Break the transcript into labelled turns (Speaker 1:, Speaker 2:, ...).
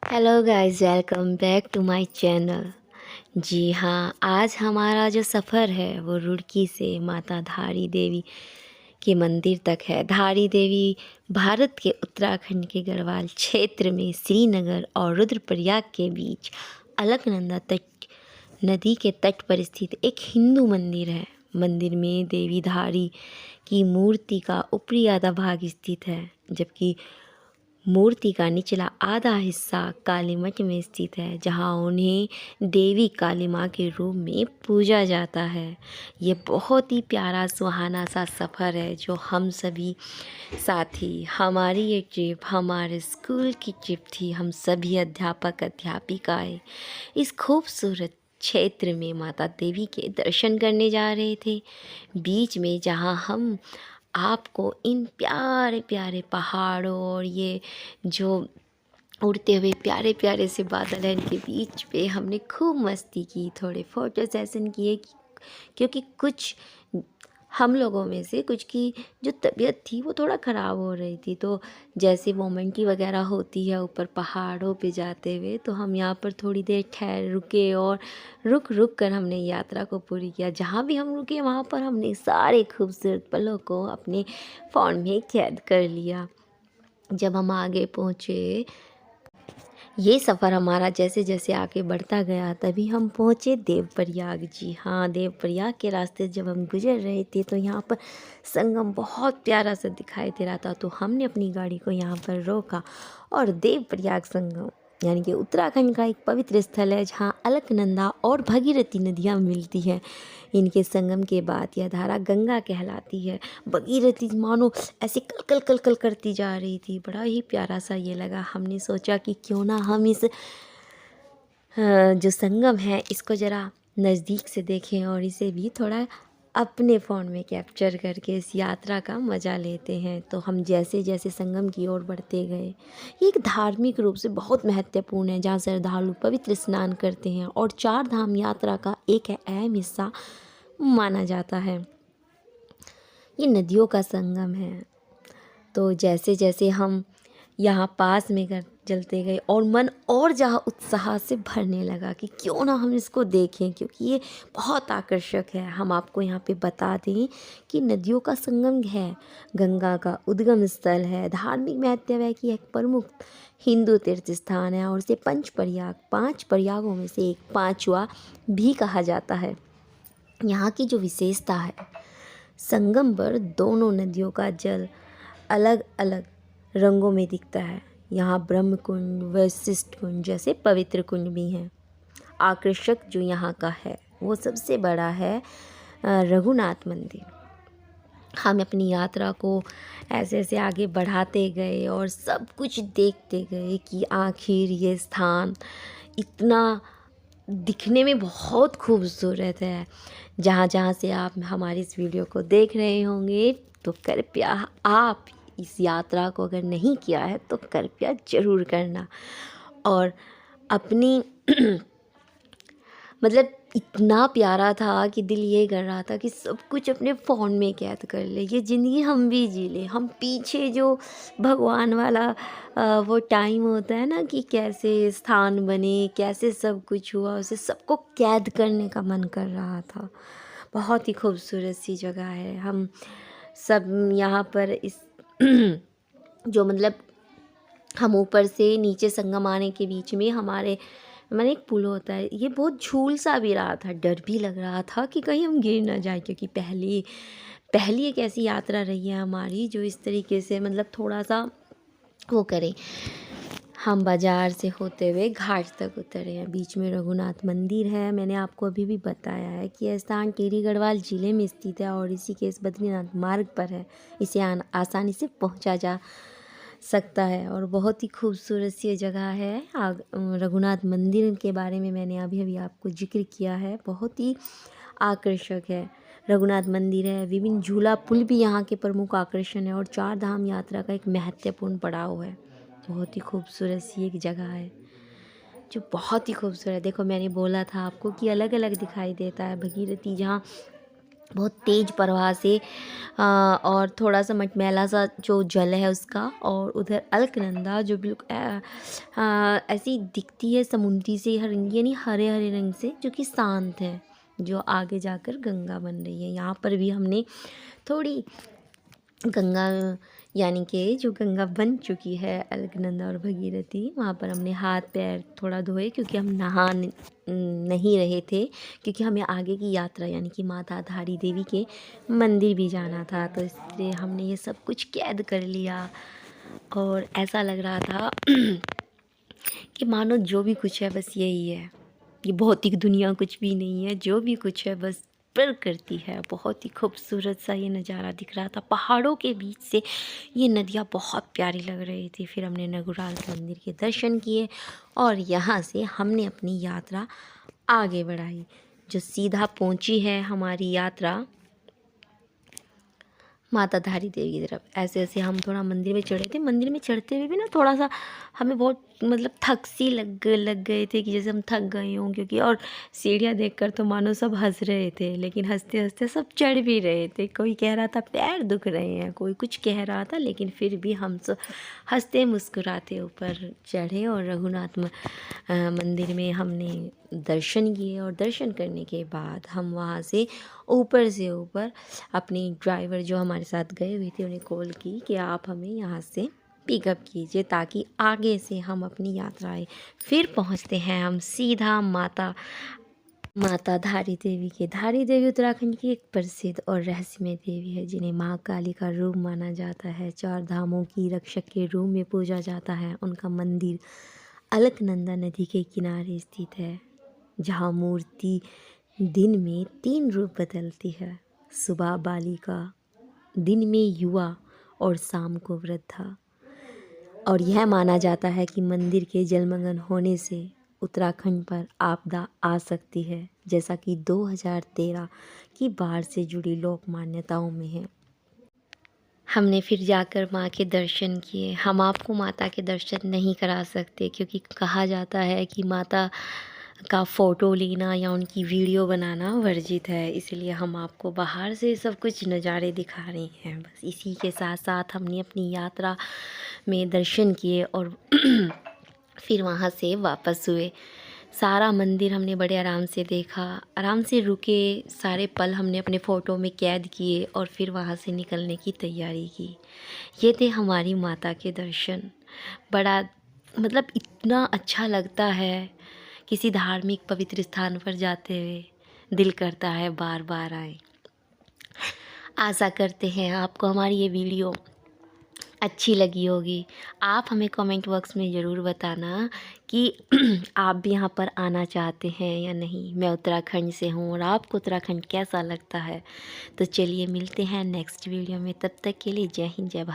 Speaker 1: Hello guys, welcome back to my channel. जी हाँ, आज हमारा जो सफ़र है वो रुड़की से माता धारी देवी के मंदिर तक है। धारी देवी भारत के उत्तराखंड के गढ़वाल क्षेत्र में श्रीनगर और रुद्रप्रयाग के बीच अलकनंदा तट नदी के तट पर स्थित एक हिंदू मंदिर है। मंदिर में देवी धारी की मूर्ति का ऊपरी आधा भाग स्थित है, जबकि मूर्ति का निचला आधा हिस्सा काली मठ में स्थित है, जहां उन्हें देवी काली माँ के रूप में पूजा जाता है। ये बहुत ही प्यारा सुहाना सा सफ़र है जो हम सभी साथी, हमारी ये ट्रिप हमारे स्कूल की ट्रिप थी। हम सभी अध्यापक अध्यापिकाएं इस खूबसूरत क्षेत्र में माता देवी के दर्शन करने जा रहे थे। बीच में जहाँ हम आपको इन प्यारे प्यारे पहाड़ों और ये जो उड़ते हुए प्यारे प्यारे से बादल हैं, इनके बीच पे हमने खूब मस्ती की, थोड़े फ़ोटो सेशन किए। क्योंकि कुछ हम लोगों में से कुछ की जो तबीयत थी वो थोड़ा ख़राब हो रही थी, तो जैसे वोमिटिंग वगैरह होती है ऊपर पहाड़ों पे जाते हुए, तो हम यहाँ पर थोड़ी देर ठहर रुके और रुक रुक कर हमने यात्रा को पूरी किया। जहाँ भी हम रुके वहाँ पर हमने सारे खूबसूरत पलों को अपने फ़ोन में कैद कर लिया। जब हम आगे पहुँचे, ये सफ़र हमारा जैसे जैसे आगे बढ़ता गया, तभी हम पहुँचे देवप्रयाग। जी हाँ, देवप्रयाग के रास्ते जब हम गुजर रहे थे तो यहाँ पर संगम बहुत प्यारा सा दिखाई दे रहा था, तो हमने अपनी गाड़ी को यहाँ पर रोका और देवप्रयाग संगम यानी कि उत्तराखंड का एक पवित्र स्थल है, जहाँ अलकनंदा और भगीरथी नदियाँ मिलती हैं। इनके संगम के बाद यह धारा गंगा कहलाती है। भगीरथी मानो ऐसे कल कल कल कल करती जा रही थी, बड़ा ही प्यारा सा ये लगा। हमने सोचा कि क्यों ना हम इस जो संगम है इसको ज़रा नज़दीक से देखें और इसे भी थोड़ा अपने फ़ोन में कैप्चर करके इस यात्रा का मज़ा लेते हैं। तो हम जैसे जैसे संगम की ओर बढ़ते गए, ये एक धार्मिक रूप से बहुत महत्वपूर्ण है, जहाँ श्रद्धालु पवित्र स्नान करते हैं और चार धाम यात्रा का एक अहम हिस्सा माना जाता है। ये नदियों का संगम है। तो जैसे जैसे हम यहाँ पास में कर चलते गए और मन और जहाँ उत्साह से भरने लगा कि क्यों ना हम इसको देखें, क्योंकि ये बहुत आकर्षक है। हम आपको यहाँ पे बता दें कि नदियों का संगम है, गंगा का उद्गम स्थल है, धार्मिक महत्व है कि एक प्रमुख हिंदू तीर्थ स्थान है और इसे पंचप्रयाग, 5 प्रयागों में से एक पांचवा भी कहा जाता है। यहाँ की जो विशेषता है, संगम पर दोनों नदियों का जल अलग अलग रंगों में दिखता है। यहाँ ब्रह्म कुंड, वशिष्ठ कुंड जैसे पवित्र कुंड भी हैं। आकर्षक जो यहाँ का है वो सबसे बड़ा है रघुनाथ मंदिर। हम अपनी यात्रा को ऐसे ऐसे आगे बढ़ाते गए और सब कुछ देखते गए कि आखिर ये स्थान इतना दिखने में बहुत खूबसूरत है। जहाँ जहाँ से आप हमारी इस वीडियो को देख रहे होंगे, तो कृपया आप इस यात्रा को अगर नहीं किया है तो कृपया ज़रूर करना। और अपनी मतलब इतना प्यारा था कि दिल ये कर रहा था कि सब कुछ अपने फ़ोन में कैद कर ले, ये ज़िंदगी हम भी जी ले। हम पीछे जो भगवान वाला वो टाइम होता है ना कि कैसे स्थान बने, कैसे सब कुछ हुआ, उसे सबको कैद करने का मन कर रहा था। बहुत ही खूबसूरत सी जगह है। हम सब यहाँ पर इस जो मतलब हम ऊपर से नीचे संगम आने के बीच में हमारे मैंने एक पुल होता है, ये बहुत झूल सा भी रहा था, डर भी लग रहा था कि कहीं हम गिर ना जाए, क्योंकि पहली पहली एक ऐसी यात्रा रही है हमारी जो इस तरीके से मतलब थोड़ा सा वो करें। हम बाज़ार से होते हुए घाट तक उतरे हैं। बीच में रघुनाथ मंदिर है। मैंने आपको अभी भी बताया है कि यह स्थान टिहरी गढ़वाल ज़िले में स्थित है और इसी के इस बद्रीनाथ मार्ग पर है। इसे आसानी से पहुंचा जा सकता है और बहुत ही खूबसूरत सी जगह है। रघुनाथ मंदिर के बारे में मैंने अभी अभी आपको जिक्र किया है, बहुत ही आकर्षक है। रघुनाथ मंदिर है, विभिन्न झूला पुल भी यहाँ के प्रमुख आकर्षण है और चार धाम यात्रा का एक महत्वपूर्ण पड़ाव है। बहुत ही खूबसूरत सी एक जगह है जो बहुत ही खूबसूरत। देखो मैंने बोला था आपको कि अलग अलग दिखाई देता है। भगीरथी जहाँ बहुत तेज़ प्रवाह से और थोड़ा सा मटमैला सा जो जल है उसका, और उधर अलकनंदा जो बिल्कुल ऐसी दिखती है समुद्री से रंग, यानी हरे हरे रंग से, जो कि शांत है, जो आगे जाकर गंगा बन रही है। यहाँ पर भी हमने थोड़ी गंगा, यानी कि जो गंगा बन चुकी है अलकनंदा और भगीरथी, वहाँ पर हमने हाथ पैर थोड़ा धोए, क्योंकि हम नहा नहीं रहे थे, क्योंकि हमें आगे की यात्रा यानी कि माता धारी देवी के मंदिर भी जाना था, तो इसलिए हमने ये सब कुछ कैद कर लिया। और ऐसा लग रहा था कि मानो जो भी कुछ है बस यही है, ये भौतिक दुनिया कुछ भी नहीं है, जो भी कुछ है बस प्रकृति है। बहुत ही खूबसूरत सा ये नज़ारा दिख रहा था, पहाड़ों के बीच से ये नदियाँ बहुत प्यारी लग रही थी। फिर हमने नगुराल मंदिर के दर्शन किए और यहाँ से हमने अपनी यात्रा आगे बढ़ाई, जो सीधा पहुँची है हमारी यात्रा माता धारी देवी की तरफ। ऐसे ऐसे हम थोड़ा मंदिर में चढ़े थे। मंदिर में चढ़ते हुए भी ना थोड़ा सा हमें बहुत मतलब थक सी लग गए थे, कि जैसे हम थक गए हों, क्योंकि और सीढ़ियाँ देखकर तो मानो सब हंस रहे थे, लेकिन हंसते हंसते सब चढ़ भी रहे थे। कोई कह रहा था पैर दुख रहे हैं, कोई कुछ कह रहा था, लेकिन फिर भी हम सब हंसते मुस्कुराते ऊपर चढ़े और रघुनाथ मंदिर में हमने दर्शन किए। और दर्शन करने के बाद हम वहाँ से ऊपर अपनी ड्राइवर जो हमारे साथ गए हुए थे उन्हें कॉल की कि आप हमें यहाँ से पिकअप कीजिए, ताकि आगे से हम अपनी यात्राएं फिर पहुँचते हैं हम सीधा माता धारी देवी के। धारी देवी उत्तराखंड की एक प्रसिद्ध और रहस्यमय देवी है, जिन्हें माँ काली का रूप माना जाता है। 4 धामों की रक्षक के रूप में पूजा जाता है। उनका मंदिर अलकनंदा नदी के किनारे स्थित है, जहाँ मूर्ति दिन में 3 रूप बदलती है। सुबह बालिका, दिन में युवा और शाम को वृद्धा। और यह माना जाता है कि मंदिर के जलमग्न होने से उत्तराखंड पर आपदा आ सकती है, जैसा कि 2013 की बाढ़ से जुड़ी लोक मान्यताओं में है। हमने फिर जाकर माँ के दर्शन किए। हम आपको माता के दर्शन नहीं करा सकते, क्योंकि कहा जाता है कि माता का फ़ोटो लेना या उनकी वीडियो बनाना वर्जित है, इसलिए हम आपको बाहर से सब कुछ नज़ारे दिखा रहे हैं। बस इसी के साथ साथ हमने अपनी यात्रा में दर्शन किए और फिर वहाँ से वापस हुए। सारा मंदिर हमने बड़े आराम से देखा, आराम से रुके, सारे पल हमने अपने फ़ोटो में कैद किए और फिर वहाँ से निकलने की तैयारी की। ये थे हमारी माता के दर्शन। बड़ा मतलब इतना अच्छा लगता है, किसी धार्मिक पवित्र स्थान पर जाते हुए दिल करता है बार बार आए। आशा करते हैं आपको हमारी ये वीडियो अच्छी लगी होगी। आप हमें कमेंट बॉक्स में ज़रूर बताना कि आप भी यहाँ पर आना चाहते हैं या नहीं। मैं उत्तराखंड से हूँ और आपको उत्तराखंड कैसा लगता है। तो चलिए मिलते हैं नेक्स्ट वीडियो में, तब तक के लिए जय हिंद जय भारत।